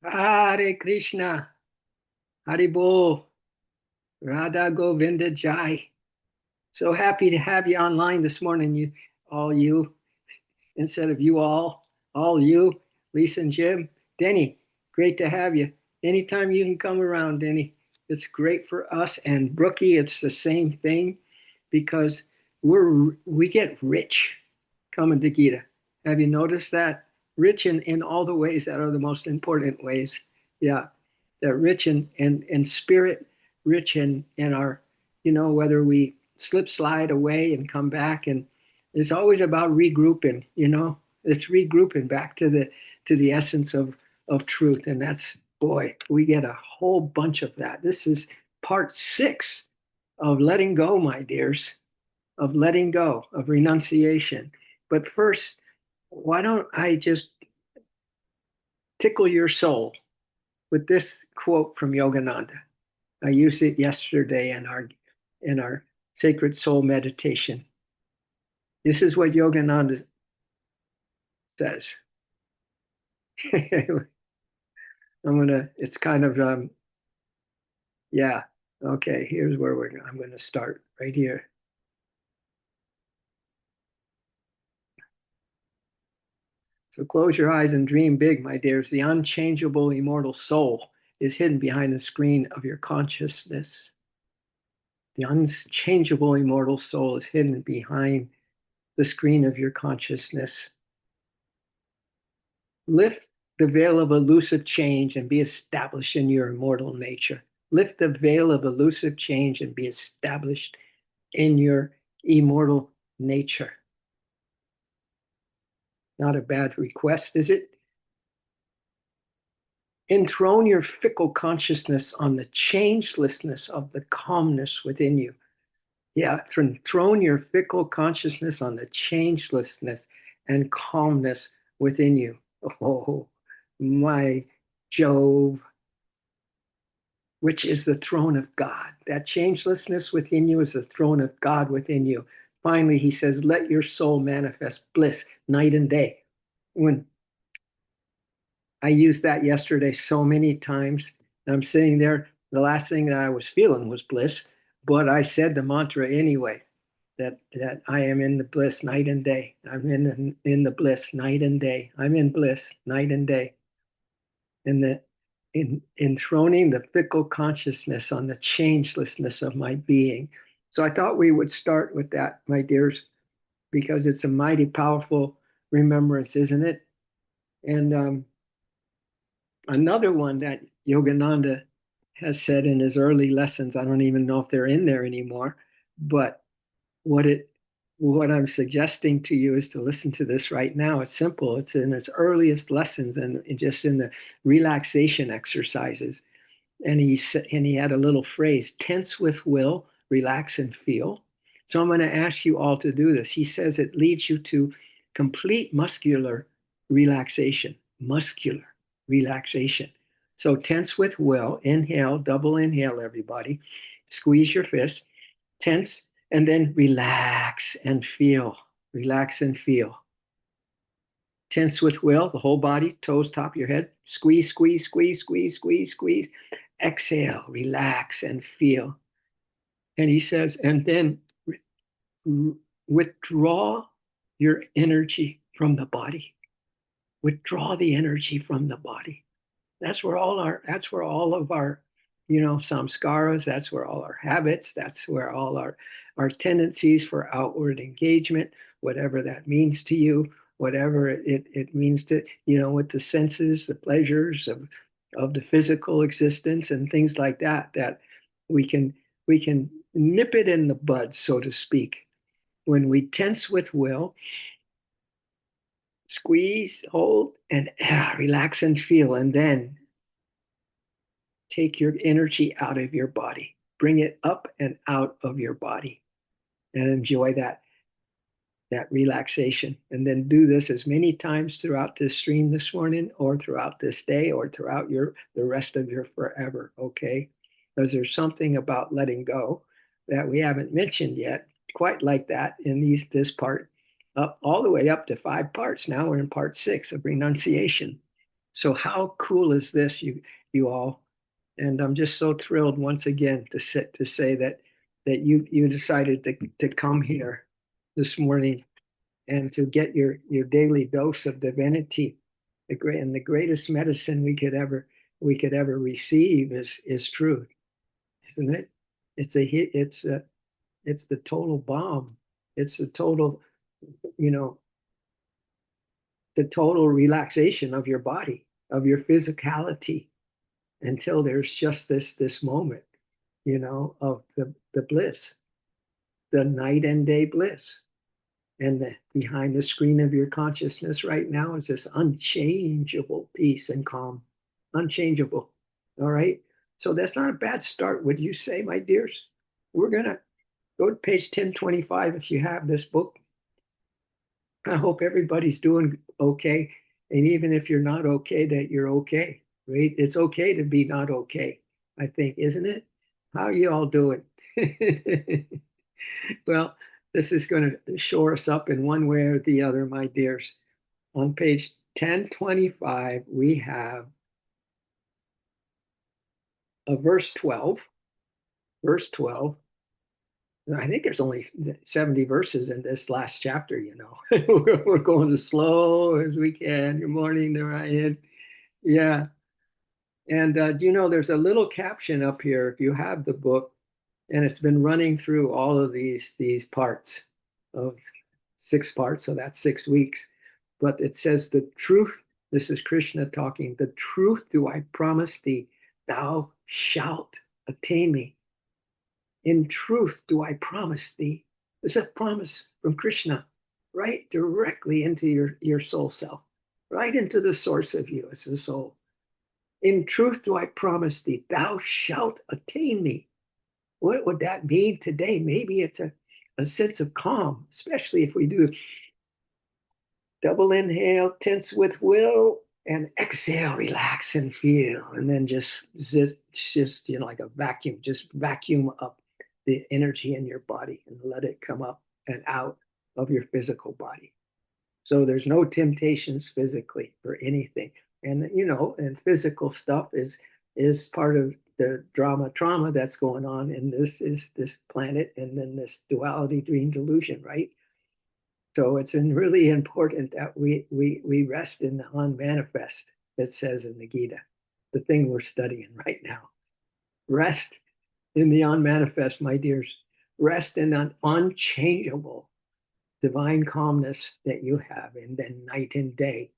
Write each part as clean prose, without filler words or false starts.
Hare Krishna, Haribol, Radha Govinda Jai. So happy to have you online this morning, all you, instead of all you, Lisa and Jim. Denny, great to have you. Anytime you can come around, Denny, it's great for us. And Brookie, it's the same thing because we get rich coming to Gita. Have you noticed that? Rich in all the ways that are the most important ways. Yeah, they're rich in spirit, rich in our, whether we slip slide away and come back. And it's always about regrouping. It's regrouping back to the essence of truth. And that's, boy, we get a whole bunch of that. This is part 6 of letting go, my dears, of letting go, of renunciation. But first, why don't I just tickle your soul with this quote from Yogananda? I used it yesterday in our sacred soul meditation. This is what Yogananda says. It's kind of, yeah, okay, here's where I'm going to start right here. So close your eyes and dream big, my dears. The unchangeable, immortal soul is hidden behind the screen of your consciousness. The unchangeable, immortal soul is hidden behind the screen of your consciousness. Lift the veil of elusive change and be established in your immortal nature. Lift the veil of elusive change and be established in your immortal nature. Not a bad request, is it? Enthrone your fickle consciousness on the changelessness of the calmness within you. Yeah, enthrone your fickle consciousness on the changelessness and calmness within you. Oh, my Jove, which is the throne of God. That changelessness within you is the throne of God within you. Finally, he says, let your soul manifest bliss night and day. When I used that yesterday so many times, I'm sitting there, the last thing that I was feeling was bliss, but I said the mantra anyway. That I am in the bliss night and day. I'm in the bliss night and day. I'm in bliss night and day. And enthroning the fickle consciousness on the changelessness of my being. So I thought we would start with that, my dears, because it's a mighty powerful remembrance, isn't it? And another one that Yogananda has said in his early lessons, I don't even know if they're in there anymore, but what it what I'm suggesting to you is to listen to this right now. It's simple. It's in its earliest lessons and just in the relaxation exercises. And he had a little phrase: tense with will, relax and feel. So I'm going to ask you all to do this. He says it leads you to complete muscular relaxation. Muscular relaxation. So tense with will. Inhale, double inhale, everybody. Squeeze your fist, tense, and then relax and feel. Relax and feel. Tense with will, the whole body, toes, top of your head. Squeeze, squeeze, squeeze, squeeze, squeeze, squeeze. Exhale, relax and feel. And he says, and then withdraw your energy from the body. Withdraw the energy from the body. That's where all of our samskaras, that's where all our habits, that's where all our tendencies for outward engagement, whatever that means to you, whatever it means to, with the senses, the pleasures of the physical existence and things like that, that we can we can nip it in the bud, so to speak, when we tense with will, squeeze, hold, and relax and feel, and then take your energy out of your body. Bring it up and out of your body and enjoy that relaxation. And then do this as many times throughout this stream this morning or throughout this day or throughout the rest of your forever, okay? Because there's something about letting go that we haven't mentioned yet, quite like that in this part, up all the way up to 5 parts. Now we're in part 6 of renunciation. So how cool is this, you all? And I'm just so thrilled once again to say that you decided to come here this morning and to get your daily dose of divinity. The greatest medicine we could ever receive is truth, isn't it? It's a hit. It's the total bomb. It's the total, you know, the total relaxation of your body, of your physicality, until there's just this moment, of the bliss, the night and day bliss. And behind the screen of your consciousness right now is this unchangeable peace and calm. Unchangeable. All right. So that's not a bad start, would you say, my dears? We're going to go to page 1025 if you have this book. I hope everybody's doing okay. And even if you're not okay, that you're okay, right? It's okay to be not okay, I think, isn't it? How are you all doing? Well, this is going to shore us up in one way or the other, my dears. On page 1025, we have a verse 12. Verse 12. I think there's only 70 verses in this last chapter, We're going as slow as we can. Good morning, Ryan. Yeah. And there's a little caption up here if you have the book, and it's been running through all of these parts of 6 parts, so that's 6 weeks. But it says, the truth, this is Krishna talking, the truth do I promise thee, thou shalt attain me. In truth do I promise thee. There's a promise from Krishna right directly into your soul self, right into the source of you. It's the soul. In truth do I promise thee, thou shalt attain me. What would that mean today? Maybe it's a sense of calm, especially if we do double inhale, tense with will, and exhale, relax and feel. And then just like a vacuum, just vacuum up the energy in your body and let it come up and out of your physical body. So there's no temptations physically for anything. And physical stuff is part of the trauma that's going on in this planet, and then this duality dream delusion, right? So it's really important that we rest in the unmanifest, it says in the Gita, the thing we're studying right now. Rest in the unmanifest, my dears. Rest in an unchangeable divine calmness that you have, and then night and day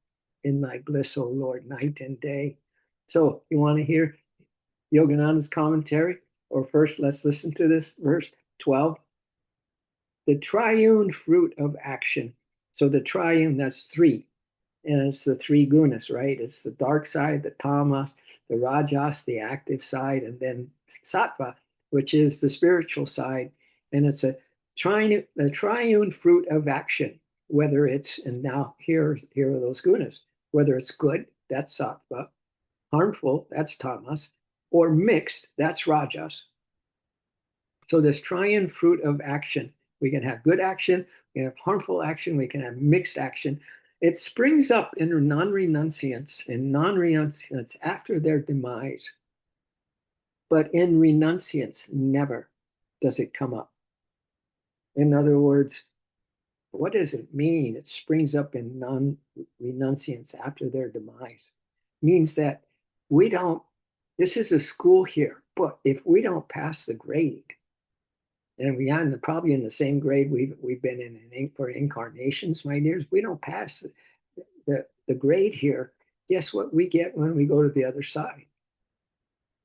in thy bliss, O Lord, night and day. So you want to hear Yogananda's commentary? Or first, let's listen to this verse 12. The triune fruit of action. So the triune, that's three. And it's the three gunas, right? It's the dark side, the tamas, the rajas, the active side, and then sattva, which is the spiritual side. And it's a triune fruit of action, whether it's, and now here are those gunas, whether it's good, that's sattva, harmful, that's tamas, or mixed, that's rajas. So this triune fruit of action, we can have good action, we can have harmful action, we can have mixed action. It springs up in non-renunciants after their demise. But in renunciants, never does it come up. In other words, what does it mean? It springs up in non-renunciants after their demise. It means that we don't, this is a school here, but if we don't pass the grade, and we are probably in the same grade we've been in for incarnations, my dears, we don't pass the grade here, guess what we get when we go to the other side?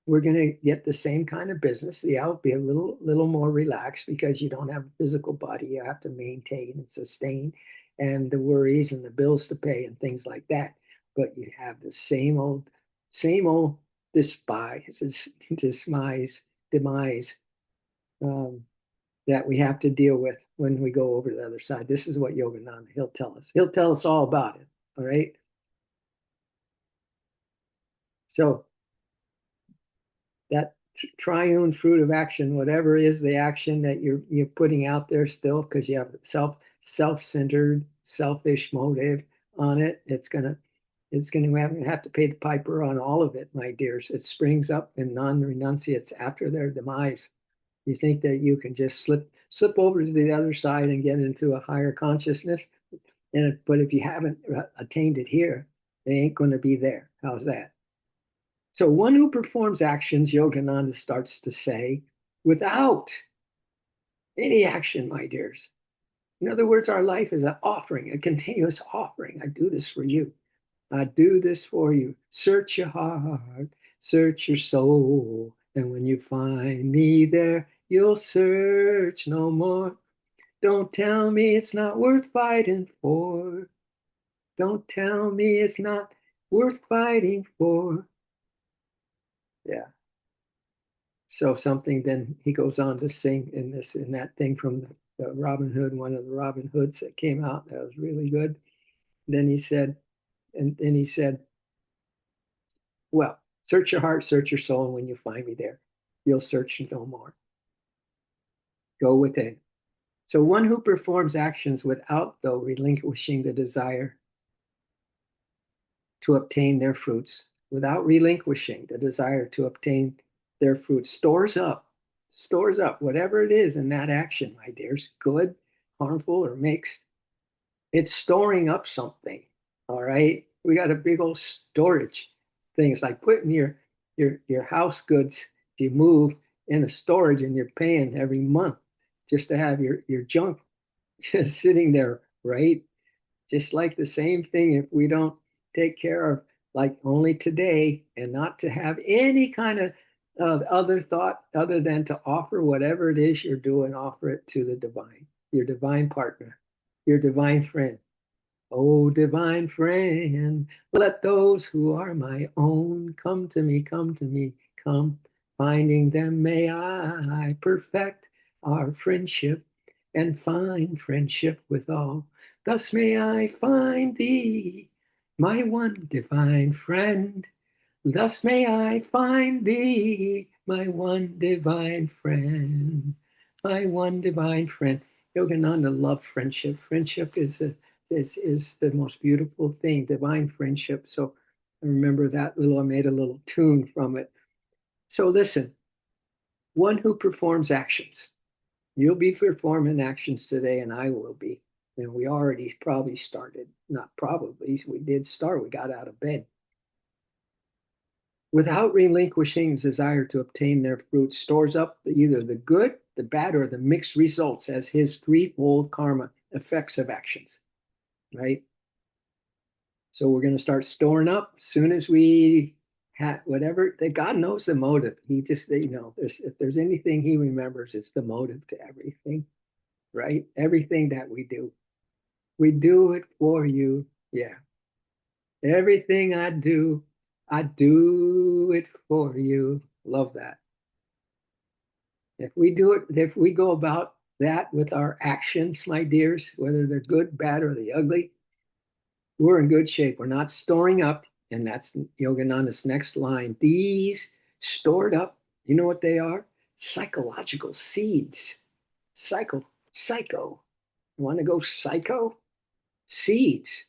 We're going to get the same kind of business. Yeah, it'll be a little more relaxed because you don't have a physical body you have to maintain and sustain, and the worries and the bills to pay and things like that. But you have the same old demise that we have to deal with when we go over to the other side. This is what Yogananda, he'll tell us. He'll tell us all about it. All right. So that triune fruit of action, whatever is the action that you're putting out there still, because you have self-centered, selfish motive on it, it's gonna It's going to have to pay the piper on all of it, my dears. It springs up in non-renunciates after their demise. You think that you can just slip over to the other side and get into a higher consciousness, but if you haven't attained it here, they ain't going to be there. How's that? So one who performs actions, Yogananda starts to say, without any action, my dears. In other words, our life is an offering, a continuous offering. I do this for you. I do this for you. Search your heart, search your soul. And when you find me there, you'll search no more. Don't tell me it's not worth fighting for. Don't tell me it's not worth fighting for. Yeah. So something, then he goes on to sing in that thing from the Robin Hood, one of the Robin Hoods that came out that was really good. Then he said, and then he said, well, search your heart, search your soul, and when you find me there, you'll search no more. Go within. So one who performs actions without, though, relinquishing the desire to obtain their fruits, without relinquishing the desire to obtain their fruits, stores up whatever it is in that action, my dears, good, harmful, or mixed. It's storing up something. All right. We got a big old storage thing. It's like putting your house goods, if you move, in a storage and you're paying every month just to have your junk just sitting there, right? Just like the same thing, if we don't take care of like only today and not to have any kind of other thought other than to offer whatever it is you're doing, offer it to the divine, your divine partner, your divine friend. Oh, divine friend, let those who are my own come to me, come. Finding them, may I perfect our friendship and find friendship with all. Thus may I find thee, my one divine friend. Thus may I find thee, my one divine friend. My one divine friend. Yogananda loved friendship. Friendship is the most beautiful thing, divine friendship. So I remember that I made a little tune from it. So listen, one who performs actions. You'll be performing actions today, and I will be. And we already probably started. Not probably, we did start. We got out of bed. Without relinquishing his desire to obtain their fruit, stores up either the good, the bad, or the mixed results as his threefold karma effects of actions, right? So we're going to start storing up as soon as we have whatever that God knows the motive. He just, if there's anything he remembers, it's the motive to everything, right? Everything that we do it for you. Yeah. Everything I do it for you. Love that. If we go about that with our actions, my dears, whether they're good, bad, or the ugly, we're in good shape. We're not storing up, and that's Yogananda's next line. These stored up, you know what they are? Psychological seeds. Psycho. You want to go psycho? Seeds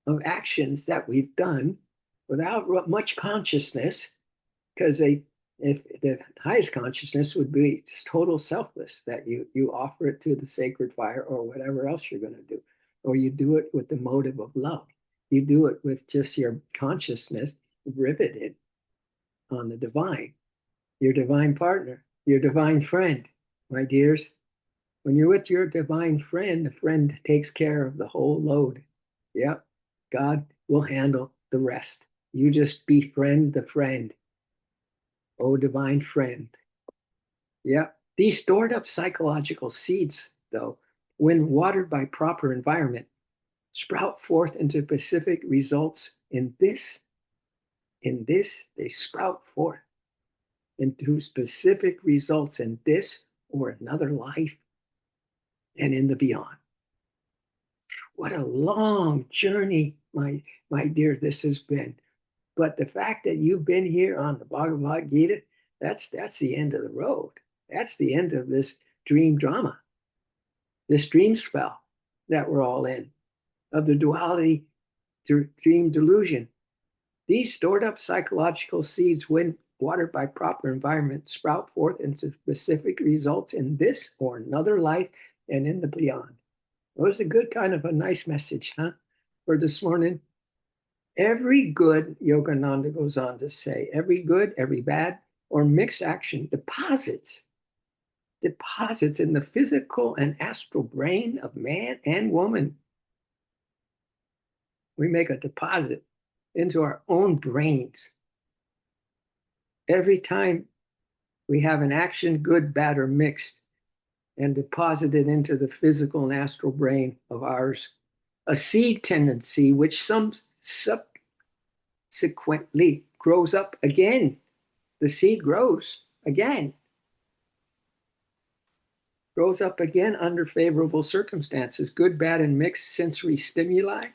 of actions that we've done without much consciousness, because if the highest consciousness would be just total selfless, that you offer it to the sacred fire or whatever else you're going to do, or you do it with the motive of love. You do it with just your consciousness riveted on the divine, your divine partner, your divine friend, my dears. When you're with your divine friend, the friend takes care of the whole load. Yep, God will handle the rest. You just befriend the friend. Oh, divine friend. Yeah. These stored up psychological seeds, though, when watered by proper environment, sprout forth into specific results they sprout forth into specific results in this or another life and in the beyond. What a long journey, my dear, this has been. But the fact that you've been here on the Bhagavad Gita, that's the end of the road. That's the end of this dream drama, this dream spell that we're all in, of the duality dream delusion. These stored up psychological seeds, when watered by proper environment, sprout forth into specific results in this or another life and in the beyond. It was a good kind of a nice message, huh? For this morning. Every good, Yogananda goes on to say, every good, every bad, or mixed action deposits in the physical and astral brain of man and woman. We make a deposit into our own brains. Every time we have an action, good, bad, or mixed, and deposited into the physical and astral brain of ours, a seed tendency which some subsequently grows up again. The seed grows up again under favorable circumstances, good, bad, and mixed sensory stimuli.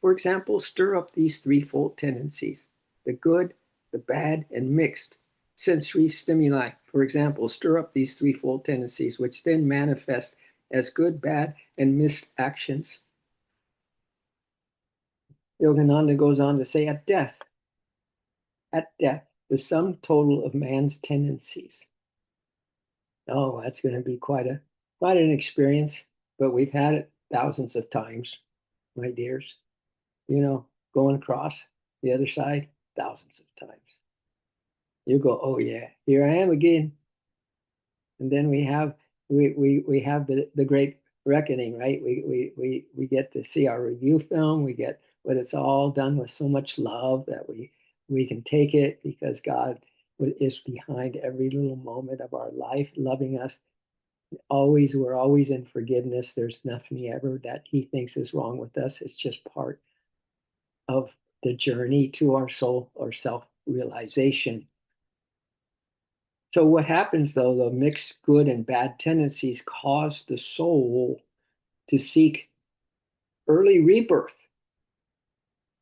For example, stir up these threefold tendencies: the good, the bad, and mixed sensory stimuli. For example, stir up these threefold tendencies, which then manifest as good, bad, and mixed actions. Yogananda goes on to say, at death, the sum total of man's tendencies. Oh, that's going to be quite an experience, but we've had it thousands of times, my dears. Going across the other side thousands of times. You go, oh yeah, here I am again. And then we have the great reckoning, right? We get to see our review film. We get, but it's all done with so much love that we can take it because God is behind every little moment of our life, loving us. We're always in forgiveness. There's nothing ever that He thinks is wrong with us. It's just part of the journey to our soul or self-realization. So what happens though, the mixed good and bad tendencies cause the soul to seek early rebirth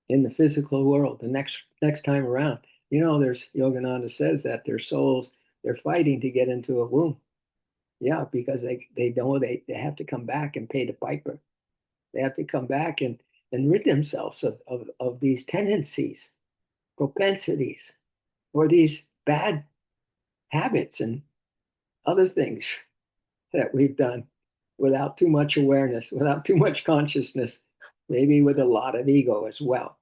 in the physical world the next time around. There's Yogananda says that their souls, they're fighting to get into a womb. Yeah, because they know they have to come back and pay the piper. They have to come back and rid themselves of these tendencies, propensities, or these bad habits and other things that we've done without too much awareness, without too much consciousness, maybe with a lot of ego as well.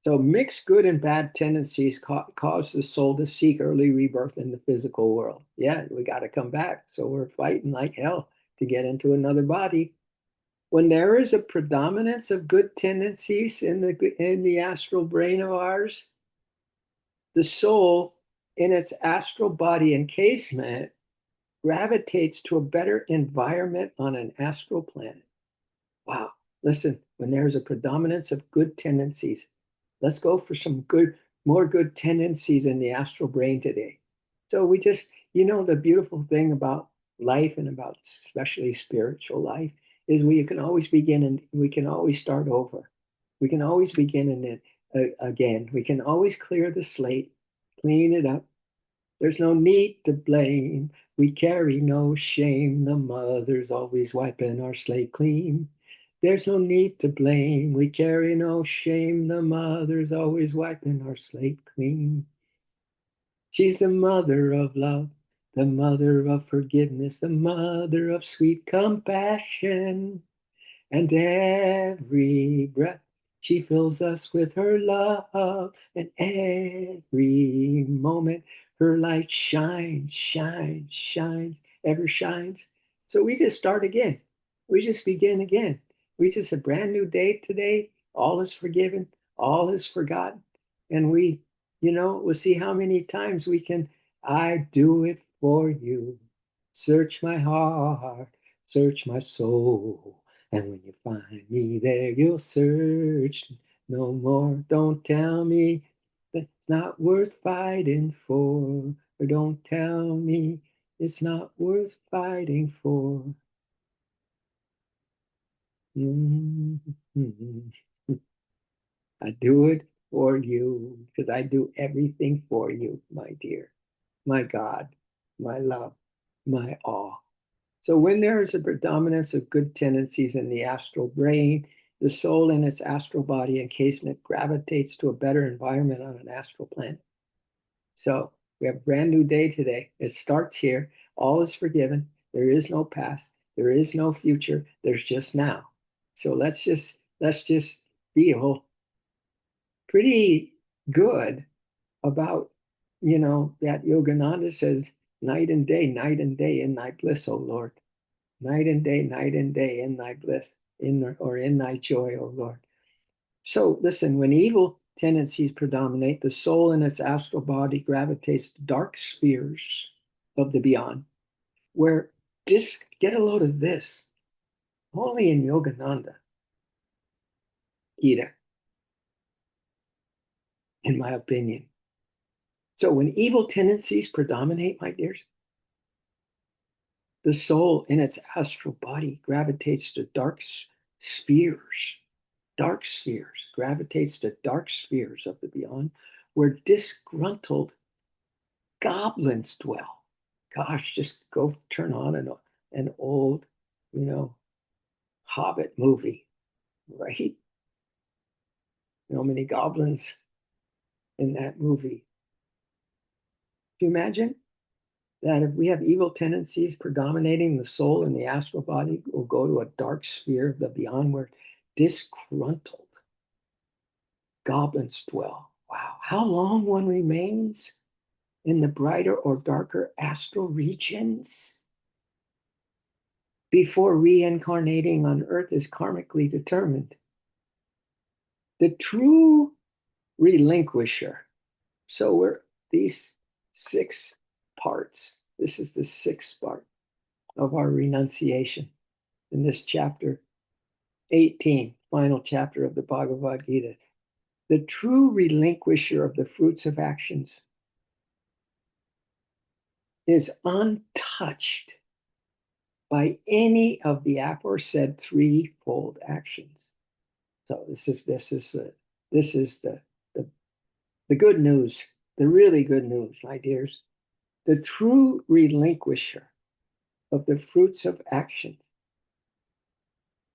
So mixed good and bad tendencies cause the soul to seek early rebirth in the physical world. Yeah, we got to come back. So we're fighting like hell to get into another body. When there is a predominance of good tendencies in the astral brain of ours, the soul in its astral body encasement gravitates to a better environment on an astral planet. Wow. Listen, when there's a predominance of good tendencies, let's go for more good tendencies in the astral brain today. So the beautiful thing about life and about especially spiritual life is we can always begin and we can always start over. We can always begin and then again. We can always clear the slate, clean it up. There's no need to blame. We carry no shame. The mother's always wiping our slate clean. There's no need to blame. We carry no shame. The mother's always wiping our slate clean. She's the mother of love, the mother of forgiveness, the mother of sweet compassion. And every breath she fills us with her love, and every moment her light shines, shines, shines, ever shines. So we just start again. We just begin again. We just a brand new day today. All is forgiven, all is forgotten. And we'll see how many times we can, I do it for you. Search my heart, search my soul. And when you find me there, you'll search no more. Don't tell me that's not worth fighting for. Or don't tell me it's not worth fighting for. Mm-hmm. I do it for you because I do everything for you, my dear, my God, my love, my all. So when there is a predominance of good tendencies in the astral brain, the soul in its astral body encasement gravitates to a better environment on an astral planet. So we have a brand new day today. It starts here. All is forgiven. There is no past. There is no future. There's just now. So let's just feel pretty good about, that Yogananda says, night and day in thy bliss, O Lord. Night and day in thy bliss, in thy joy, O Lord. So listen, when evil tendencies predominate, the soul in its astral body gravitates to dark spheres of the beyond, where just get a load of this. Only in Yogananda, GITA, in my opinion. So when evil tendencies predominate, my dears, the soul in its astral body gravitates to dark spheres, gravitates to dark spheres of the beyond, where disgruntled goblins dwell. Gosh, just go turn on an old, you know, Hobbit movie, right? Many goblins in that movie. Can you imagine that if we have evil tendencies predominating, the soul in the astral body will go to a dark sphere of the beyond where disgruntled goblins dwell? Wow. How long one remains in the brighter or darker astral regions before reincarnating on earth is karmically determined. The true relinquisher. So we're these 6 parts. This is the 6th part of our renunciation in this chapter 18, final chapter of the Bhagavad Gita. The true relinquisher of the fruits of actions is untouched by any of the aforesaid threefold actions. So this is the good news, the really good news, my dears. The true relinquisher of the fruits of actions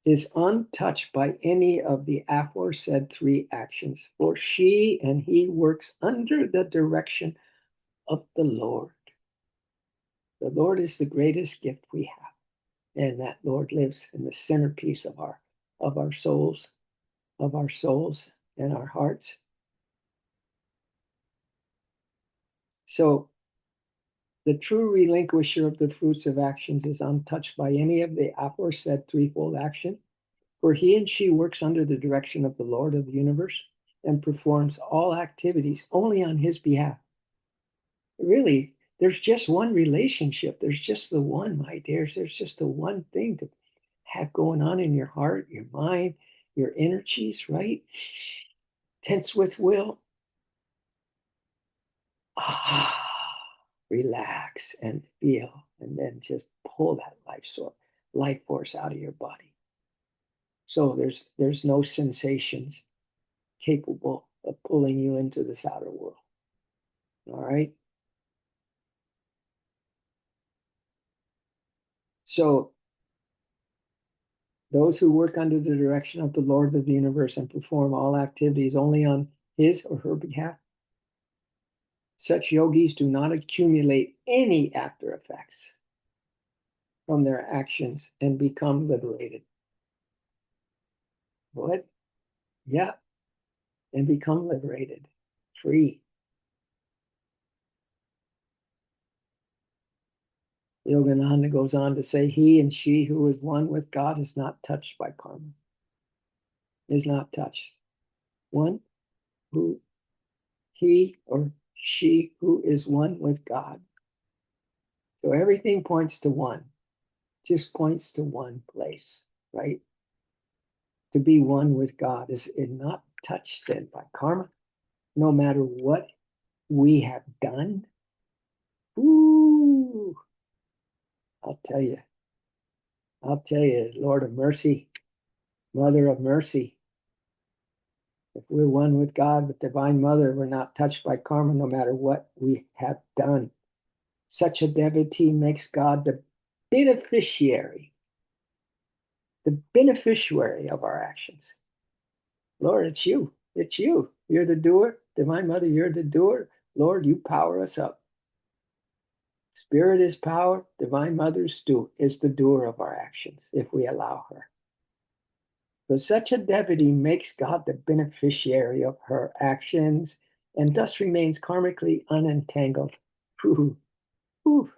is untouched by any of the aforesaid 3 actions, for she and he works under the direction of the Lord. The Lord is the greatest gift we have, and that Lord lives in the centerpiece of our souls, and our hearts. So the true relinquisher of the fruits of actions is untouched by any of the aforesaid threefold action, for he and she works under the direction of the Lord of the universe and performs all activities only on his behalf. Really, there's just one relationship. There's just the one, my dears. There's just the one thing to have going on in your heart, your mind, your energies, right? Tense with will. Relax and feel, and then just pull that life force out of your body. So there's no sensations capable of pulling you into this outer world. All right. So those who work under the direction of the Lord of the universe and perform all activities only on his or her behalf, such yogis do not accumulate any after effects from their actions and become liberated. What? Yeah, and become liberated, free. Yogananda goes on to say, he and she who is one with God is not touched by karma, is not touched. One who, he or she who is one with God. So everything points to one, just points to one place, right? To be one with God is not touched then by karma, no matter what we have done. Ooh, I'll tell you, Lord of mercy, Mother of mercy. If we're one with God, with Divine Mother, we're not touched by karma no matter what we have done. Such a devotee makes God the beneficiary, the beneficiary of our actions. Lord, it's you. It's you. You're the doer. Divine Mother, you're the doer. Lord, you power us up. Spirit is power. Divine Mother is the doer of our actions if we allow her. So such a devotee makes God the beneficiary of her actions and thus remains karmically unentangled. Ooh, ooh,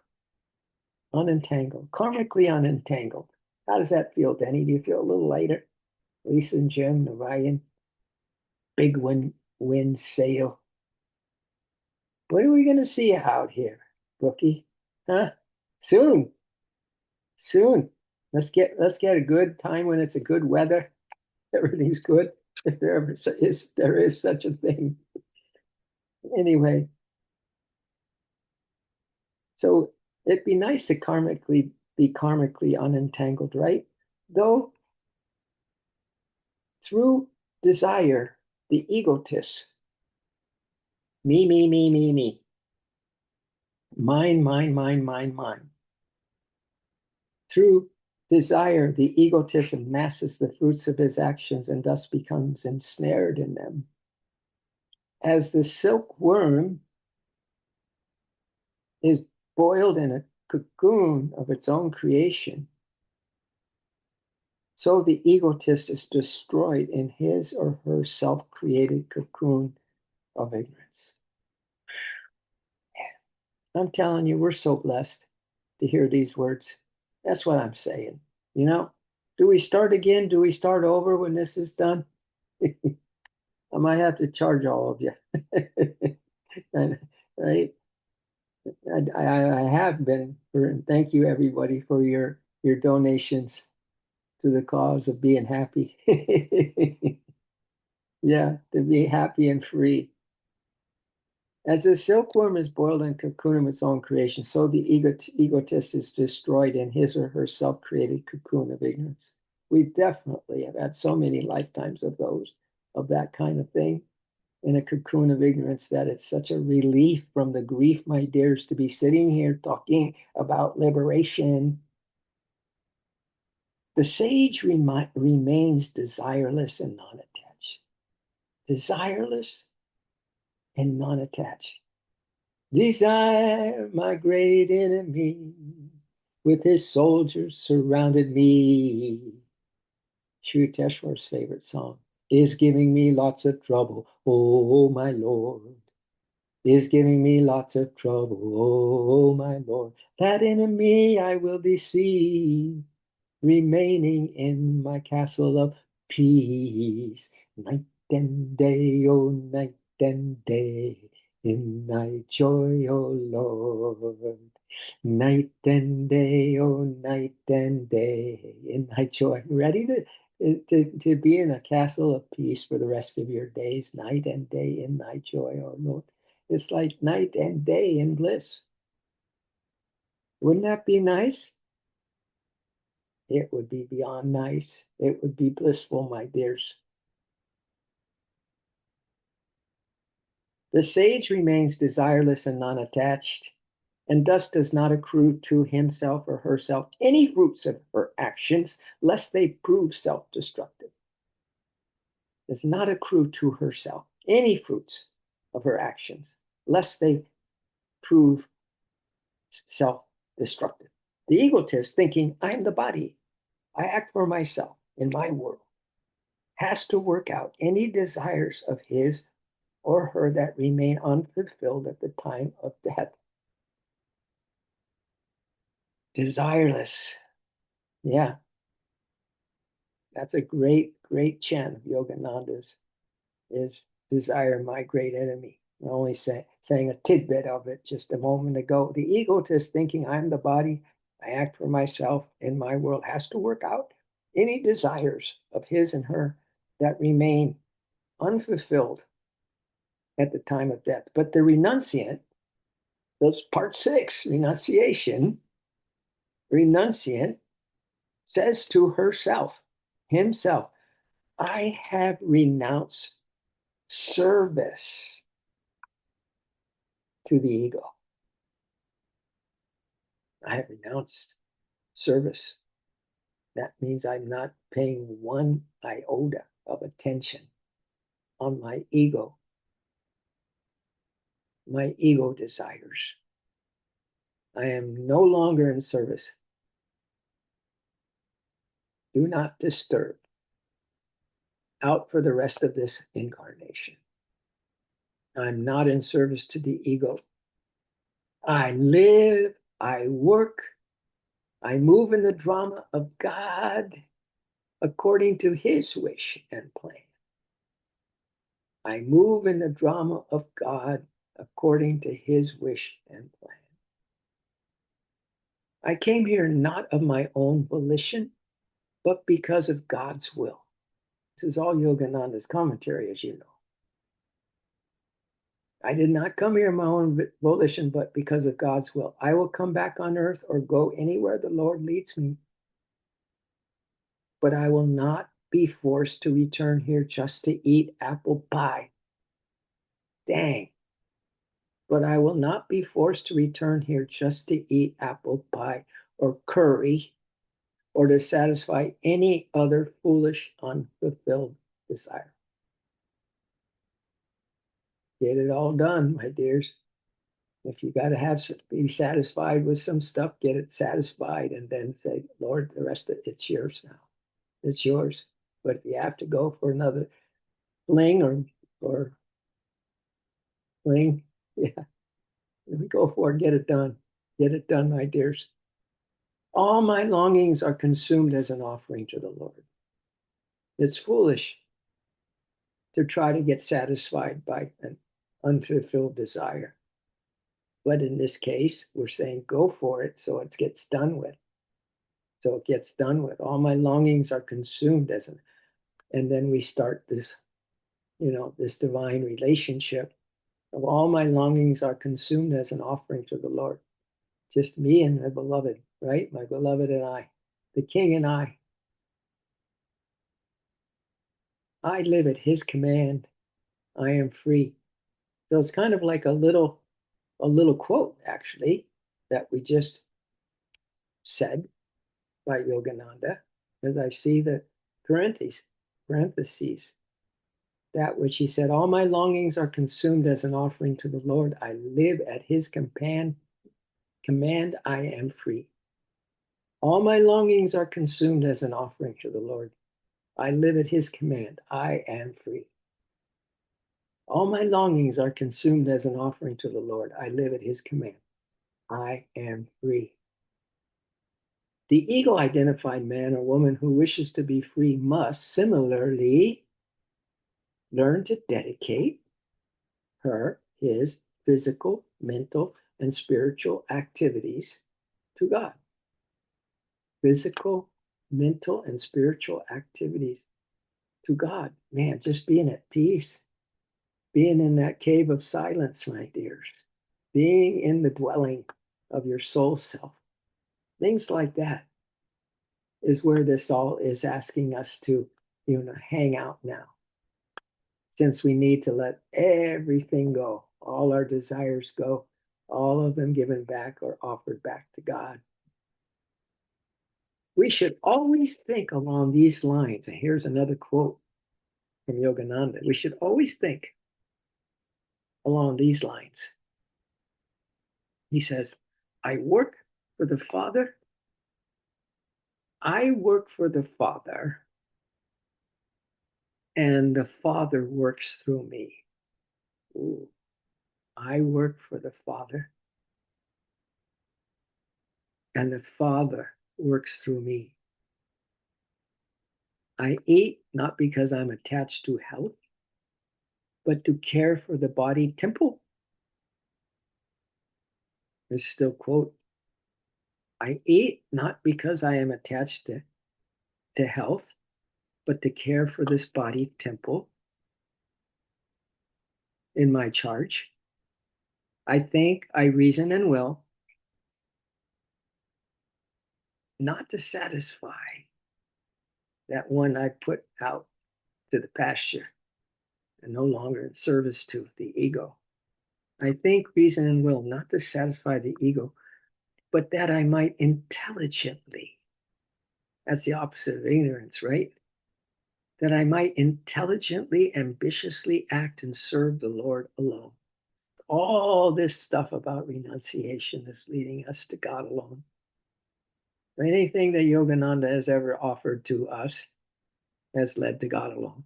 unentangled, karmically unentangled. How does that feel, Denny? Do you feel a little lighter? Lisa and Jim, Narayan, big wind sail. What are we going to see out here, Brookie? Huh? Soon, soon. Let's get a good time when it's a good weather. Everything's good. If there is such a thing. Anyway, so it'd be nice to be karmically unentangled, right? Though through desire, the egotist, me, mine. Through desire, the egotist amasses the fruits of his actions and thus becomes ensnared in them. As the silkworm is boiled in a cocoon of its own creation, so the egotist is destroyed in his or her self-created cocoon of ignorance. I'm telling you, we're so blessed to hear these words. That's what I'm saying. You know, do we start again? Do we start over when this is done? I might have to charge all of you. Right? I have been, and thank you everybody for your donations to the cause of being happy. Yeah, to be happy and free. As the silkworm is boiled in cocoon of its own creation, so the egotist is destroyed in his or her self-created cocoon of ignorance. We definitely have had so many lifetimes of that kind of thing, in a cocoon of ignorance, that it's such a relief from the grief, my dears, to be sitting here talking about liberation. The sage remains desireless and non-attached. Desireless and non-attached. Desire, my great enemy, with his soldiers surrounded me. Sri Teshwar's favorite song is giving me lots of trouble. Oh, my Lord, is giving me lots of trouble. Oh, my Lord, that enemy I will deceive, remaining in my castle of peace. Night and day, oh, night and day, in thy joy, O Lord. Night and day, oh, night and day, in thy joy. Ready to be in a castle of peace for the rest of your days, night and day in thy joy, O Lord. It's like night and day in bliss. Wouldn't that be nice? It would be beyond nice. It would be blissful, my dears. The sage remains desireless and non-attached, and thus does not accrue to himself or herself any fruits of her actions, lest they prove self-destructive. Does not accrue to herself any fruits of her actions, lest they prove self-destructive. The egotist, thinking, I'm the body, I act for myself in my world, has to work out any desires of his or her that remain unfulfilled at the time of death. Desireless. Yeah, that's a great chant of Yogananda's, is desire, my great enemy. I only saying a tidbit of it just a moment ago. The egotist, thinking I'm the body, I act for myself in my world, has to work out any desires of his and her that remain unfulfilled at the time of death. But the renunciant, those part 6, renunciant says to himself, I have renounced service to the ego. I have renounced service. That means I'm not paying one iota of attention on my ego desires. I am no longer in service. Do not disturb. Out for the rest of this incarnation. I'm not in service to the ego. I live, I work, I move in the drama of God according to his wish and plan. I move in the drama of God according to his wish and plan. I came here not of my own volition, but because of God's will. This is all Yogananda's commentary, as you know. I did not come here of my own volition, but because of God's will. I will come back on earth or go anywhere the Lord leads me, but I will not be forced to return here just to eat apple pie. Dang. But I will not be forced to return here just to eat apple pie or curry or to satisfy any other foolish, unfulfilled desire. Get it all done, my dears. If you got to be satisfied with some stuff, get it satisfied and then say, Lord, the rest of it's yours now. It's yours. But if you have to go for another fling or fling, yeah, go for it. Get it done. Get it done, my dears. All my longings are consumed as an offering to the Lord. It's foolish to try to get satisfied by an unfulfilled desire. But in this case, we're saying go for it so it gets done with. So it gets done with. All my longings are consumed as an, and then we start this, this divine relationship of all my longings are consumed as an offering to the Lord. Just me and my beloved, right? My beloved and I, the King and I. I live at his command. I am free. So it's kind of like a little quote, actually, that we just said by Yogananda, as I see the parentheses, that which he said, all my longings are consumed as an offering to the Lord. I live at his command, I am free. All my longings are consumed as an offering to the Lord. I live at his command, I am free. All my longings are consumed as an offering to the Lord. I live at his command, I am free. The ego-identified man or woman who wishes to be free must similarly learn to dedicate his physical, mental, and spiritual activities to God. Physical, mental, and spiritual activities to God. Man, just being at peace, being in that cave of silence, my dears, being in the dwelling of your soul self. Things like that is where this all is asking us to, hang out now. Since we need to let everything go, all our desires go, all of them given back or offered back to God. We should always think along these lines. And here's another quote from Yogananda. We should always think along these lines. He says, I work for the Father. I work for the Father, and the Father works through me. Ooh, I work for the Father, and the Father works through me. I eat not because I'm attached to health, but to care for the body temple. There's still quote. I eat not because I am attached to health, but to care for this body temple in my charge. I think, I reason and will, not to satisfy that one I put out to the pasture and no longer in service to the ego. I think, reason, and will, not to satisfy the ego, but that I might intelligently, that's the opposite of ignorance, right? That I might intelligently, ambitiously act and serve the Lord alone. All this stuff about renunciation is leading us to God alone. Anything that Yogananda has ever offered to us has led to God alone.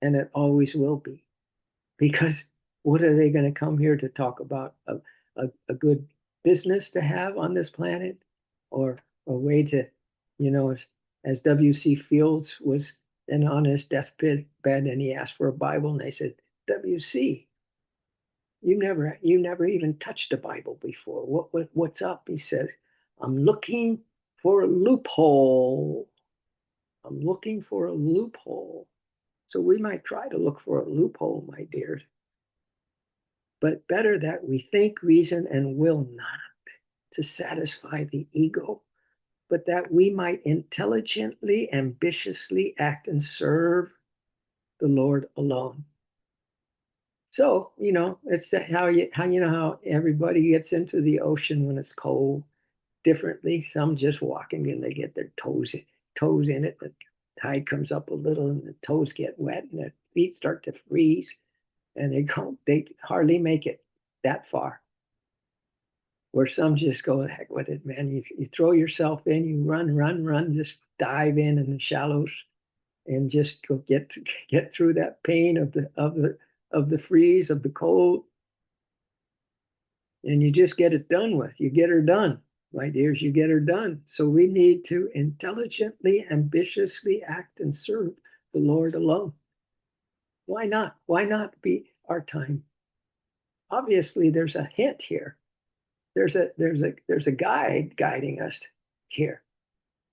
And it always will be. Because what are they going to come here to talk about? A good business to have on this planet? Or a way to, as W.C. Fields was then on his deathbed and he asked for a Bible and they said, W.C., you never even touched a Bible before. What's up? He says, I'm looking for a loophole. I'm looking for a loophole. So we might try to look for a loophole, my dears. But better that we think, reason, and will not to satisfy the ego, but that we might intelligently, ambitiously act and serve the Lord alone. So, it's how everybody gets into the ocean when it's cold differently. Some just walking and they get their toes in it. The tide comes up a little and the toes get wet and their feet start to freeze and they hardly make it that far. Where some just go heck with it, man. You throw yourself in, you run, just dive in the shallows and just go get through that pain of the freeze, of the cold, and you just get it done with. You get her done, my dears, you get her done. So we need to intelligently, ambitiously act and serve the Lord alone. Why not? Why not be our time? Obviously, there's a hint here. There's a guide guiding us here.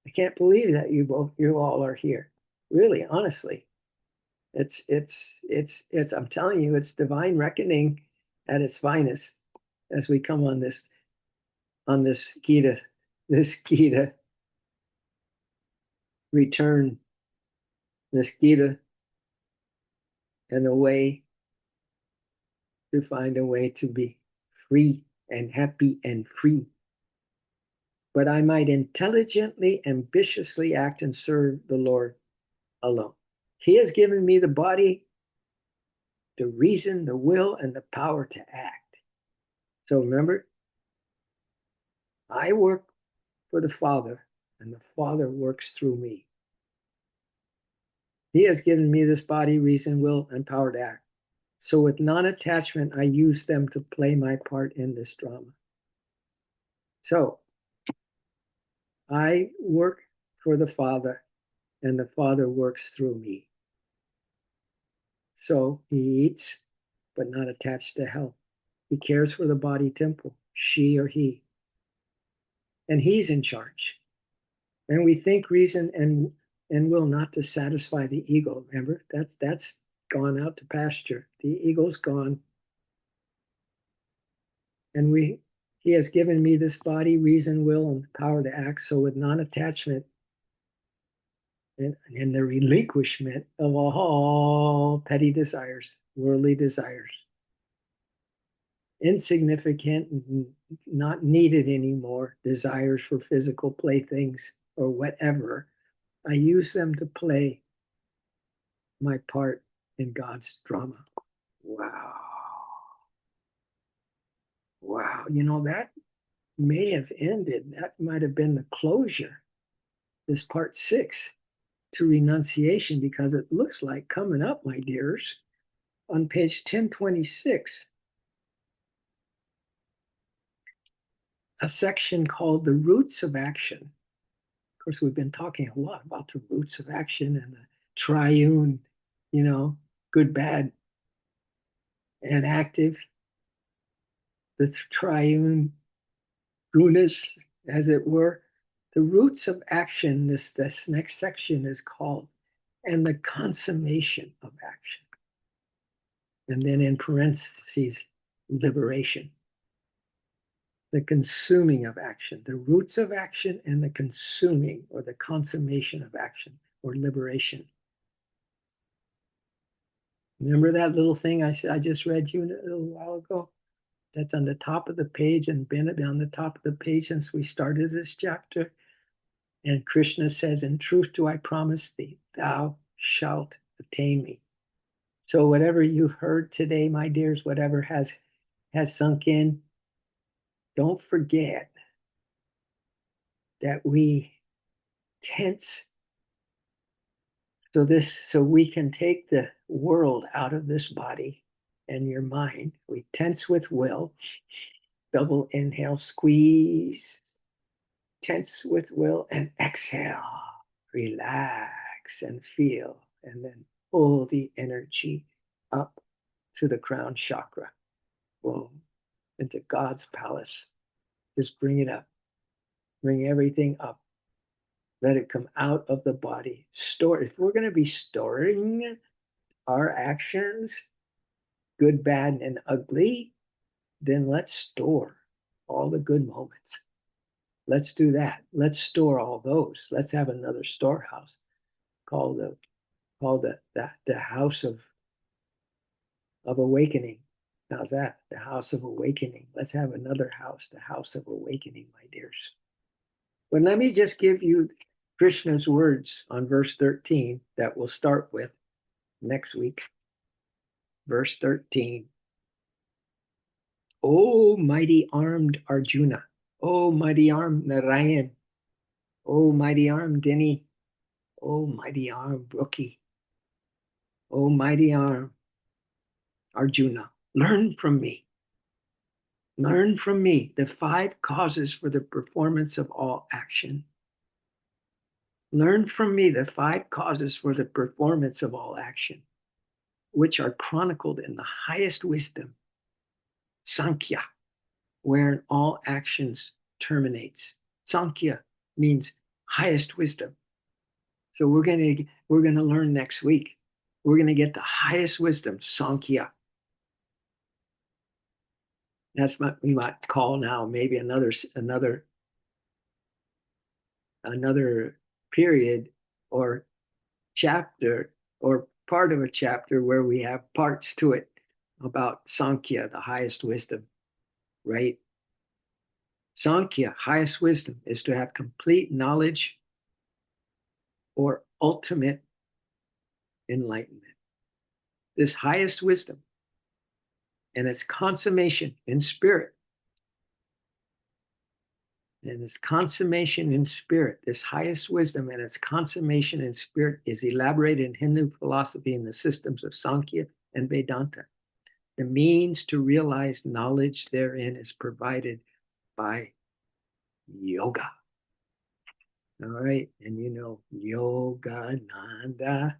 I can't believe that you all are here. Really, honestly. It's I'm telling you, it's divine reckoning at its finest as we come on this GITA return, this GITA and a way to find a way to be free and happy and free. But I might intelligently, ambitiously act and serve the Lord alone. He has given me the body, the reason, the will, and the power to act. So remember, I work for the Father, and the Father works through me. He has given me this body, reason, will, and power to act. So with non-attachment, I use them to play my part in this drama. So I work for the Father, and the Father works through me. So he eats, but not attached to health. He cares for the body temple, she or he. And he's in charge. And we think, reason, and will not to satisfy the ego. Remember, that's gone out to pasture. The ego's gone. And he has given me this body, reason, will, and power to act. So with non-attachment and the relinquishment of all petty desires, worldly desires, insignificant, not needed anymore, desires for physical playthings or whatever, I use them to play my part in God's drama. Wow. Wow. That may have ended. That might have been the closure, this part 6 to renunciation, because it looks like coming up, my dears, on page 1026, a section called The Roots of Action. Of course, we've been talking a lot about the roots of action and the triune, good, bad, and active, the triune gunas, as it were. The roots of action, this next section is called, and the consummation of action. And then in parentheses, liberation. The consuming of action, the roots of action and the consuming or the consummation of action or liberation. Remember that little thing I just read you a little while ago? That's on the top of the page and been on the top of the page since we started this chapter. And Krishna says, in truth do I promise thee, thou shalt attain me. So whatever you heard today, my dears, whatever has sunk in, don't forget that we tense so we can take the world out of this body and your mind. We tense with will, double inhale, squeeze, tense with will, and exhale, relax and feel, and then pull the energy up to the crown chakra, boom, into God's palace. Just bring it up, bring everything up. Let it come out of the body. Store. If we're going to be storing our actions, good, bad, and ugly, then let's store all the good moments. Let's do that. Let's store all those. Let's have another storehouse called the house of awakening. How's that? The house of awakening. Let's have another house, the house of awakening, my dears. But let me just give you Krishna's words on verse 13 that we'll start with next week. Verse 13. O mighty armed Arjuna, O mighty armed Narayan, O mighty armed Dini, O mighty armed Brookie, O mighty armed Arjuna, learn from me. Learn from me the 5 causes for the performance of all action. Learn from me the 5 causes for the performance of all action, which are chronicled in the highest wisdom, Sankhya, wherein all actions terminates. Sankhya means highest wisdom. So we're gonna learn next week. We're gonna get the highest wisdom, Sankhya. That's what we might call now maybe another period or chapter or part of a chapter where we have parts to it about Sankhya, the highest wisdom, right? Sankhya, highest wisdom, is to have complete knowledge or ultimate enlightenment. This highest wisdom and its consummation in spirit. And its consummation in spirit, this highest wisdom and its consummation in spirit is elaborated in Hindu philosophy in the systems of Sankhya and Vedanta. The means to realize knowledge therein is provided by yoga. All right, and you know, Yogananda,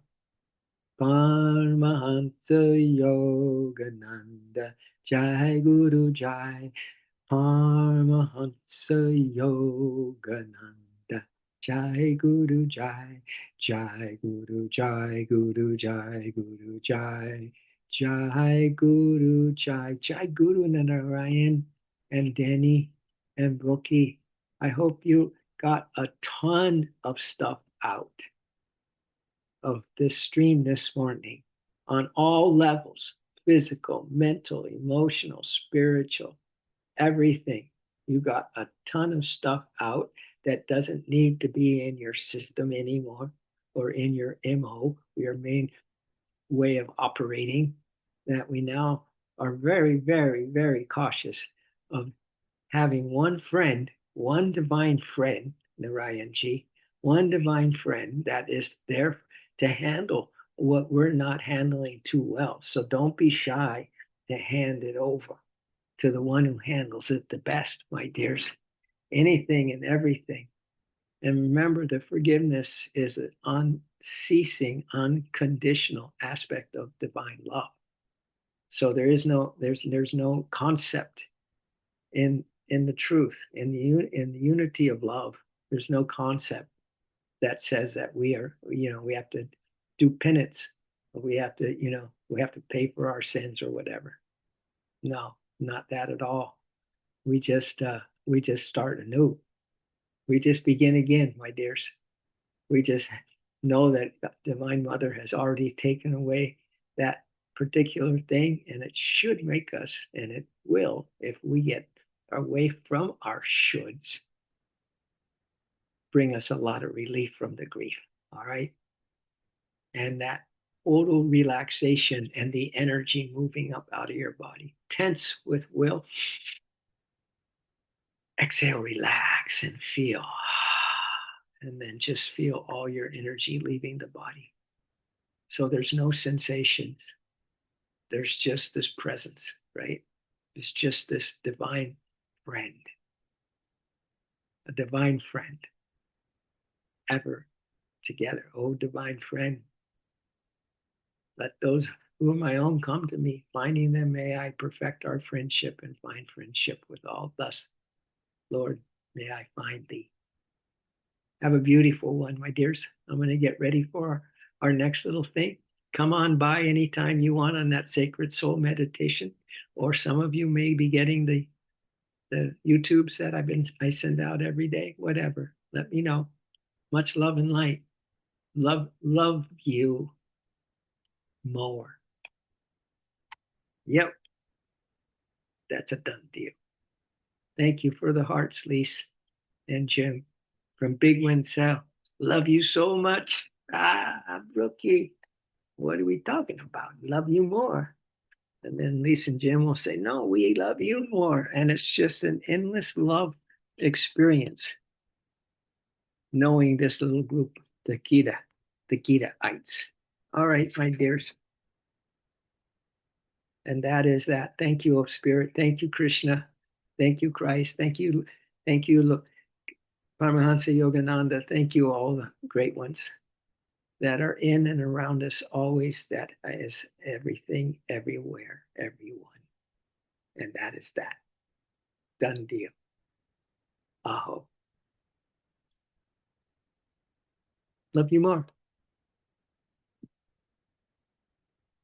Paramahansa Yogananda, Jai Guru Jai, Paramahansa Yogananda, Jai Guru Jai, Jai Guru Jai, Guru Jai, Guru Jai, Jai Guru Jai, Jai Guru Narayan and Danny and Brookie. I hope you got a ton of stuff out of this stream this morning on all levels, physical, mental, emotional, spiritual, everything. You got a ton of stuff out that doesn't need to be in your system anymore or in your MO, your main way of operating, that we now are very, very, very cautious of having one friend, one divine friend, Narayanji, one divine friend that is there to handle what we're not handling too well. So don't be shy to hand it over to the one who handles it the best, my dears. Anything and everything. And remember, the forgiveness is an unceasing, unconditional aspect of divine love. So there's no concept in the truth, in the unity of love. There's no concept that says that we have to do penance, or we have to pay for our sins or whatever. No, not that at all. We just start anew. We just begin again, my dears. We just know that Divine Mother has already taken away that particular thing, and it should make us, and it will, if we get away from our shoulds, bring us a lot of relief from the grief. All right. And that total relaxation and the energy moving up out of your body. Tense with will. Exhale, relax and feel. And then just feel all your energy leaving the body. So there's no sensations. There's just this presence, right? It's just this divine friend, a divine friend, ever together. Oh, divine friend, let those who are my own come to me. Finding them, may I perfect our friendship and find friendship with all. Thus, Lord, may I find thee. Have a beautiful one, my dears. I'm going to get ready for our next little thing. Come on by anytime you want on that Sacred Soul meditation, or some of you may be getting the YouTubes that I send out every day. Whatever, let me know. Much love and light. Love you more. Yep, that's a done deal. Thank you for the hearts, Lise and Jim from Big Wind Cell. Love you so much. Brookie, what are we talking about? Love you more. And then Lisa and Jim will say, no, we love you more. And it's just an endless love experience knowing this little group, the GITA-ites. All right, my dears. And that is that. Thank you, O Spirit. Thank you, Krishna. Thank you, Christ. Thank you, Paramahansa Yogananda. Thank you, all the great ones that are in and around us always. That is everything, everywhere, everyone. And that is that. Done deal. Aho. Love you more.